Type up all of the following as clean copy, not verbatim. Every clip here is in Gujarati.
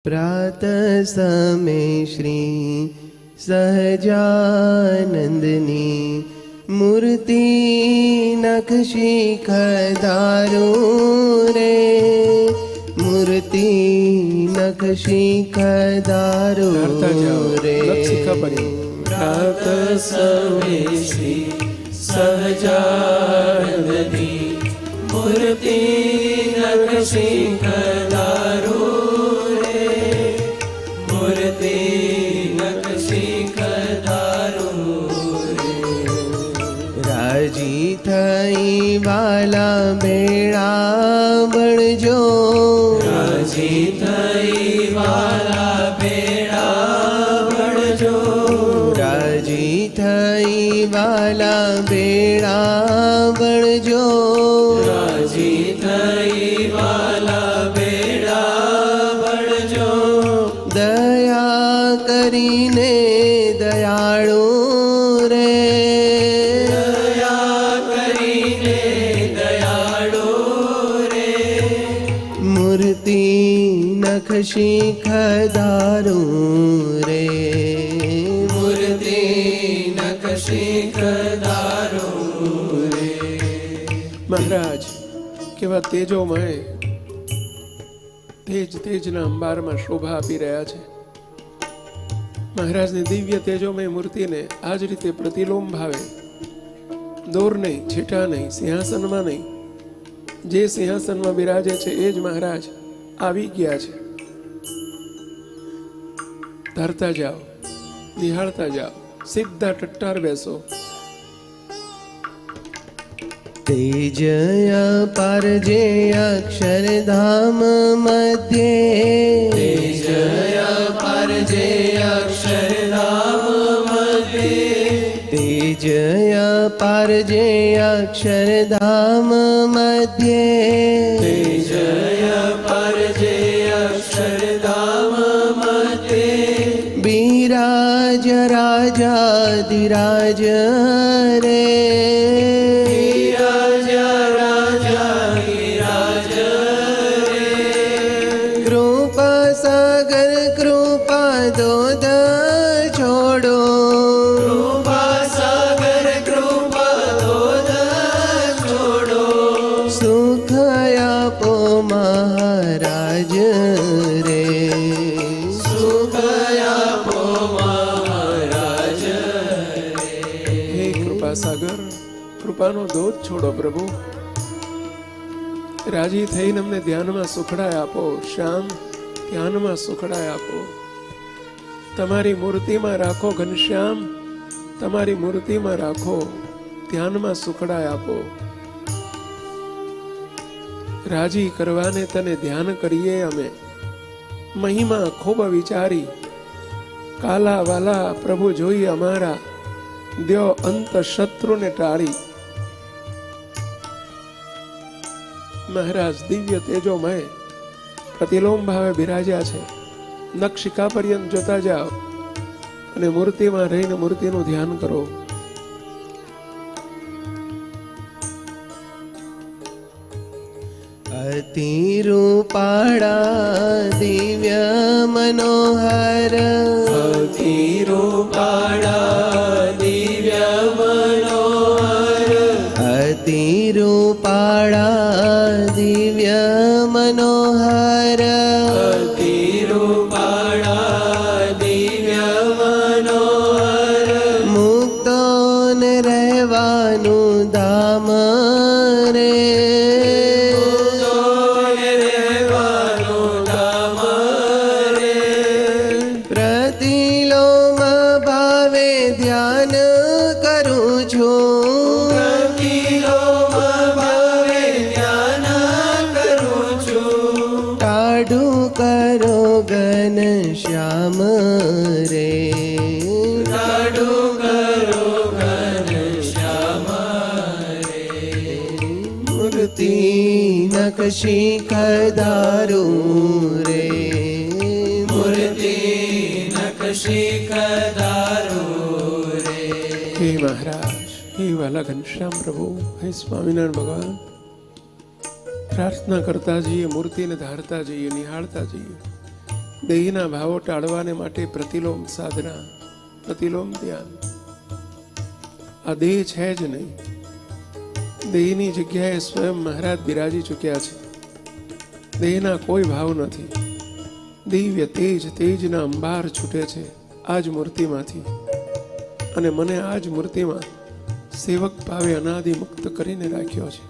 प्रातः समय श्री सहजानंदनी मूर्ति नक्शी खदारो रे, मूर्ति नक्शी खदारो रे। प्रातः समय श्री सहजानंदनी मूर्ति नक्शी खदारो रे, मूर्ति नक्शी खदारो रे। राजी थई वाला बेड़ा बणजो, राजी थई वाला बेड़ा बणजो, राजी थई वाला बेड़ा बणजो, राजी थई वाला बेड़ा बणजो। दया करीने दयाळु रे, दया करीने दयाळु रे, मूर्ति नक्शी खदारू रे, मूर्ति नक्शी खदारो रे। મહારાજ કેવા તેજોમય તેજના અંબારમાં શોભા આપી રહ્યા છે. મહારાજની દિવ્ય તેજોમય મૂર્તિને આ જ રીતે પ્રતિલોમ ભાવે, દૂર નહીં, છેટા નહીં, સિંહાસનમાં નહીં, જે સિંહાસનમાં બિરાજે છે એ જ મહારાજ આવી ગયા છે. ધરતા જાઓ, નિહાળતા જાઓ, સીધા ટટ્ટાર બેસો. तेजय परजे अक्षरधाम मध्ये, तेजय परजे अक्षरधाम मध्ये, तेजय परजे अक्षरधाम मध्ये, तेजय परजे अक्षरधाम मध्ये। विराज राजाधिराज रे, दोद छोड़ो, कृपा सागर कृपा दोद छोड़ो, सुख आपो महाराज रे, सुख आपो महाराज रे। હે કૃપા સાગર, કૃપાનો દોધ છોડો પ્રભુ. રાજી થઈને અમને ધ્યાનમાં સુખડાય આપો. શ્યામ, ધ્યાનમાં સુખડાય આપો. તમારી મૂર્તિમાં રાખો ઘનશ્યામ, તમારી મૂર્તિમાં રાખો, ધ્યાનમાં સુખડાય આપો. રાજી કરવાને તને ધ્યાન કરીએ અમે, મહિમા ખૂબ વિચારી. કાલા વાલા પ્રભુ જોઈએ અમારા, દ્યો અંત શત્રુને ટાળી. મહારાજ દિવ્ય તેજોમય પ્રતિલોમ ભાવે બિરાજ્યા છે. નખશિખા પર્યંત જોતા જાઓ અને મૂર્તિમાં રહીને મૂર્તિનું ધ્યાન કરો. अति रूपाड़ा दिव्य मनोहर, अति रूपाड़ा दिव्य मनोहर, अति रूपाड़ा दिव्य मनोहर, अति रूपाड़ा दिव्य मनोहर। मुक्तोन रहवानु धाम रे, प्रतिलोम भावे ध्यान करूं छूं, प्रतिलोम भावे ध्यान करूं छूं, टाढू करो घन श्याम रे, टाढू करो घन श्याम रे। मूर्ति नक्शी खदारू रे, मूर्ति नक्शी खदारो रे। હે મહારાજ, હે વાલા ઘનશ્યામ પ્રભુ, હે સ્વામિનારાયણ ભગવાન, પ્રાર્થના કરતા જઈએ, મૂર્તિને ધારતા જઈએ, નિહાળતા જઈએ. દેહના ભાવો ટાળવાને માટે પ્રતિલોમ સાધના, પ્રતિલોમ ધ્યાન. આ દેહ છે જ નહીં. દેહની જગ્યાએ સ્વયં મહારાજ બિરાજી ચૂક્યા છે. દેહના કોઈ ભાવ નથી. દિવ્ય તેજ, તેજના અંબાર છૂટે છે આ જ મૂર્તિમાંથી. અને મને આ જ મૂર્તિમાં સેવક ભાવે અનાદિ મુક્ત કરીને રાખ્યો છે.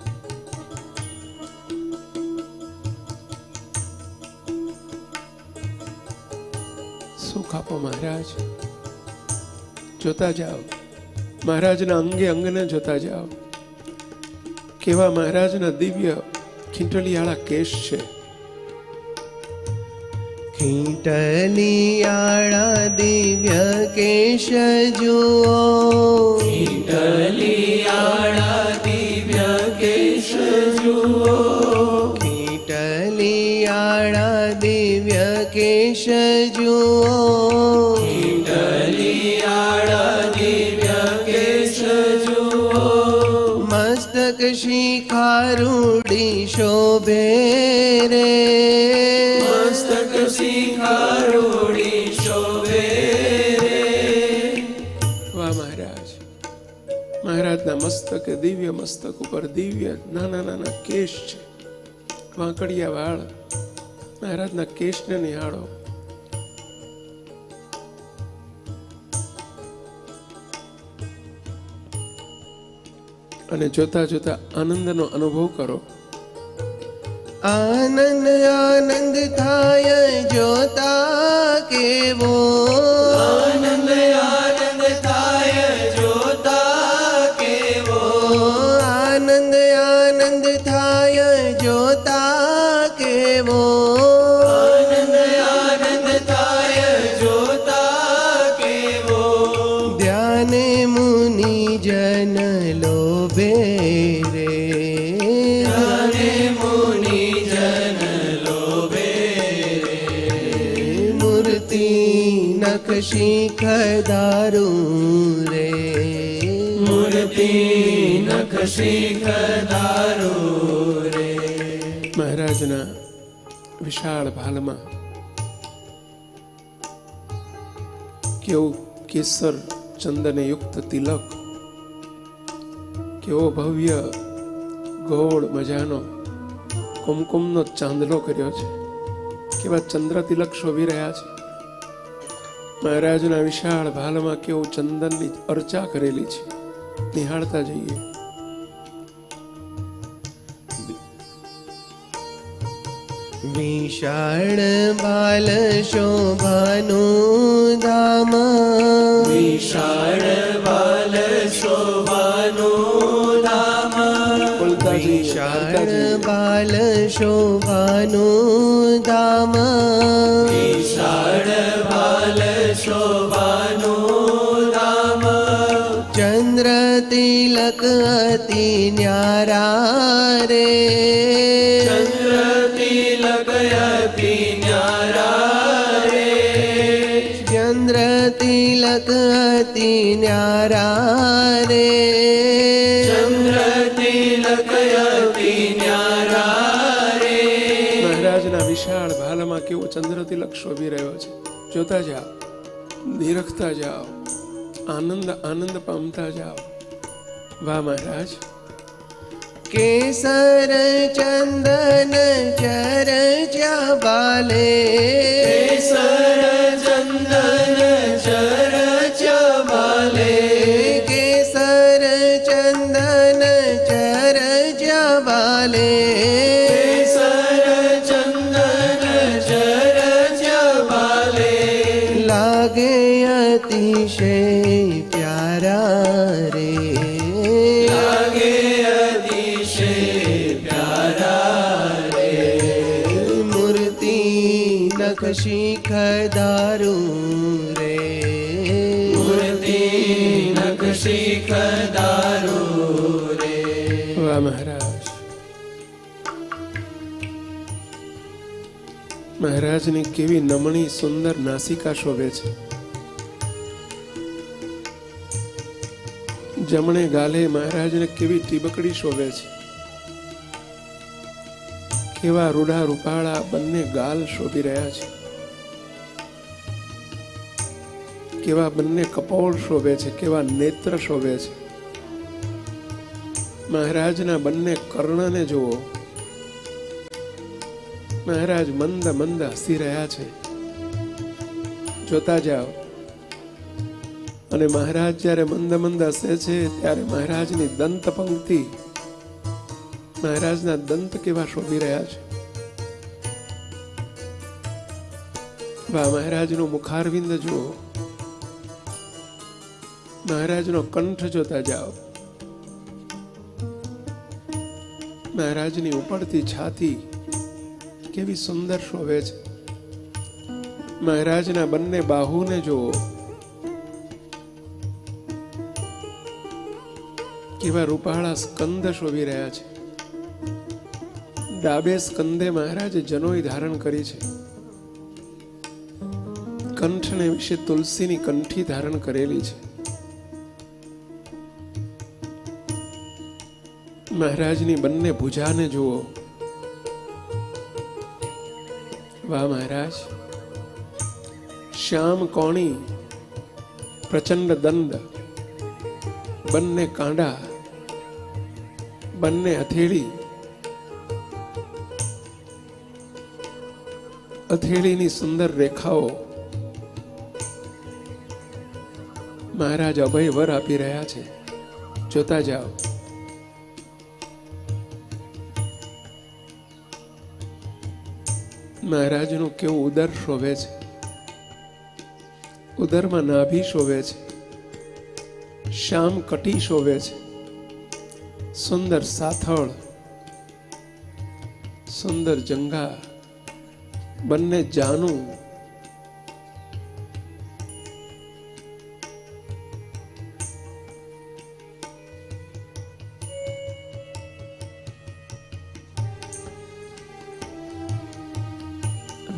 સુખ આપો મહારાજ. જોતા જાઓ મહારાજના અંગે અંગને જોતા જાઓ. કેવા મહારાજના દિવ્ય ખીંટલિયાળા કેશ છે. ખીંટલિયાળા દિવ્ય કેશ જુઓ, ખીંટલિયાળા દિવ્ય કેશ જુઓ, ખીંટલિયાળા દિવ્ય કેશ જુઓ, ખીંટલિયાળા દિવ્ય કેશ જુઓ, મસ્તક શિખારૂડી શોભે રે, મસ્તક શિખારૂડી શોભે રે. વાહ મહારાજ. મહારાજના મસ્તકે, દિવ્ય મસ્તક ઉપર દિવ્ય નાના નાના કેશ છે, વાંકડિયા વાળ. મહારાજના કેશને નિહાળો. અને જોતા જોતા આનંદનો અનુભવ કરો. આનંદ આનંદ થાય જોતા કેવો, આનંદ આનંદ થાય જોતા કેવો, આનંદ આનંદ થાય જોતા કેવો, આનંદ આનંદ થાય જોતા કેવો, ધ્યાને મુનિ જન લોભે રે, ધ્યાને મુનિ જન લોભે રે, મૂર્તિ નખ શીખ દારૂ રે, મૂર્તિ નખ શીખ દારૂ રે. મહારાજના વિશાળ ભાલમાં કેવું કેસર ચંદને યુક્ત તિલક, કેવો ભવ્ય ગોળ મજાનો કુમકુમનો ચાંદલો કર્યો છે, કેવા ચંદ્ર તિલક શોભી રહ્યા છે. મહારાજના વિશાળ ભાલમાં કેવું ચંદનની અર્ચા કરેલી છે. નિહાળતા જઈએ. વિશાળ બાલ શોભાનું ધામ, વિશાળ બાલ શોભાનું ધામ, બોલતા જઈએ, વિશાળ હાલતા જઈએ. બાલ શોભાનું ધામ, વિશાળ બાલ શોભાનું ધામ, ચંદ્ર તિલક અતિ ન્યારા રે, ચંદ્ર તિલક અતિ ન્યારા રે, ચંદ્ર તિલક અતિ ન્યારા રે, ચંદ્ર તિલક અતિ ન્યારા રે. મહારાજના વિશાળ ભાલમાં કેવો ચંદ્ર તિલક શોભી રહ્યો છે. જોતા જાઓ, નિરખતા જાઓ, આનંદ આનંદ પામતા જાઓ. વાહ મહારાજ. કેસર ચંદન ચરચ્યા બાલે, કેસર ચંદન ચરચ્યા બાલે, કેસર ચંદન ચરચ્યા બાલે, કેસર ચંદન ચરચ્યા બાલે, લાગે અતિશય પ્યારા રે, લાગે અતિશય પ્યારા રે, મૂર્તિ નખ શીખ દારૂ રે, મૂર્તિ નખ શીખ દારૂ રે. વાહ મહારાજ. મહારાજની કેવી નમણી સુંદર નાસિકા શોભે છે. જમણે ગાલે મહારાજને કેવી ટીબકડી શોભે છે. કેવા રૂડા રૂપાળા બંને ગાલ શોભી રહ્યા છે. કેવા બંને કપોળ શોભે છે, કેવા નેત્ર શોભે છે. મહારાજના બંને કર્ણને જુઓ. મહારાજ મંદ મંદ હસી રહ્યા છે. જોતા જાઓ. અને મહારાજ જ્યારે મંદ મંદ હસે છે ત્યારે મહારાજની દંત પંક્તિ, મહારાજના દંત કેવા શોભી રહ્યા છે. વાહ! મહારાજનું મુખારવિંદ જુઓ. મહારાજનો કંઠ જોતા જાઓ. મહારાજની ઉપડતી છાતી કેવી સુંદર શોભે છે. મહારાજના બંને બાહુને જુઓ. કેવા રૂપાળા સ્કંદ શોભી રહ્યા છે. ડાબે સ્કંદે મહારાજે જનોઈ ધારણ કરી છે. કંઠને વિશે તુલસીની કંઠી ધારણ કરેલી છે. મહારાજની બંને ભુજાને જુઓ. વાહ મહારાજ! શ્યામ કોણી, પ્રચંડ દંડ, બંને કાંડા, બંને હથેળી, હથેળીની સુંદર રેખાઓ. મહારાજ અભય વર આપી રહ્યા છે. જોતા જાઓ. મહારાજનું કેવું ઉદર શોભે છે. ઉદરમાં નાભી શોભે છે. શ્યામ કટી શોભે છે. સુંદર સાથળ, સુંદર જંઘા, બંને જાનું.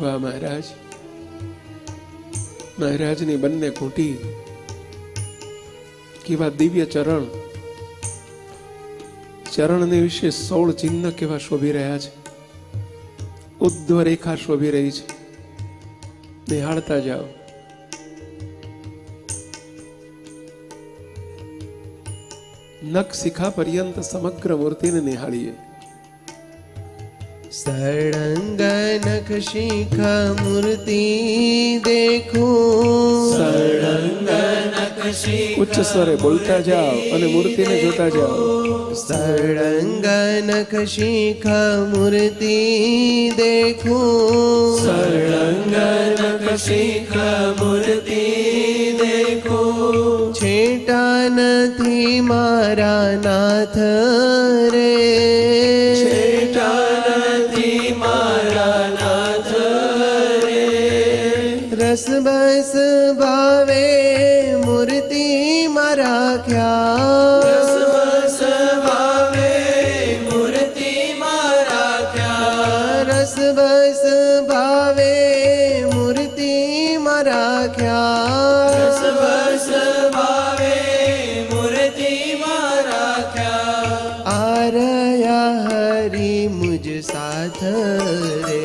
વાહ મહારાજ! મહારાજની બંને ઘૂંટી, કેવા દિવ્ય ચરણ. ચરણની વિશે 16 ચિહ્ન કેવા શોભી રહ્યા છે. ઉદ્ધવ રેખા શોભી રહી છે. નિહાળતા જાઓ. નખ શિખા પર્યંત સમગ્ર મૂર્તિને નિહાળીએ. સળંગ નખ શિખ મૂર્તિ દેખો. સળંગ નખ શિખ ઉચ્ચ સ્વરે બોલતા જાઓ અને મૂર્તિને જોતા જાઓ. સળંગ નખ શિખ મૂર્તિ દેખો. સળંગ નખ શિખ મૂર્તિ દેખો. છેટા નથી મારા નાથ રે. છેટા નથી મારા નાથ રે. રસ બસ ભાવે મૂર્તિ મારા ખ્યા. રસ બસ ભાવે મૂર્તિ મારા ખ્યા. રસ બસ ભાવે મૂર્તિ મારા ખ્યા. રસ બસ ભાવે મૂર્તિ મારા ખ્યા. આરયા હરી મુજ સાથ રે.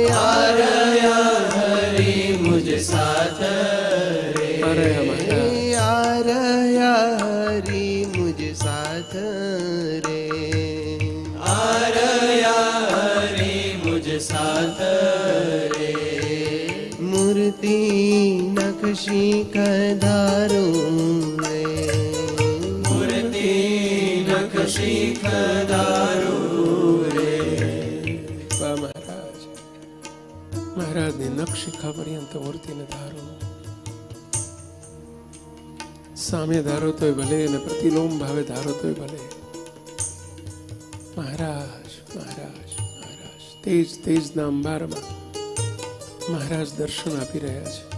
આરયા હરી મુજ સાથ રે. અરે મહારાજ! આરયા હરી મુજ સાથ રે. આરયા હરી મુજ સાથ રે. મૂર્તિ નખ શિખ ધારું રે. મૂર્તિ નખ શિખ ધારું રે. વાહ મહારાજ! મહારાજની નખ શિખા પર્યંત મૂર્તિને ધારો. સામે ધારો તોય ભલે અને પ્રતિલોમ ભાવે ધારો તોય ભલે. મહારાજ મહારાજ મહારાજ તેજ તેજના અંબારમાં મહારાજ દર્શન આપી રહ્યા છે.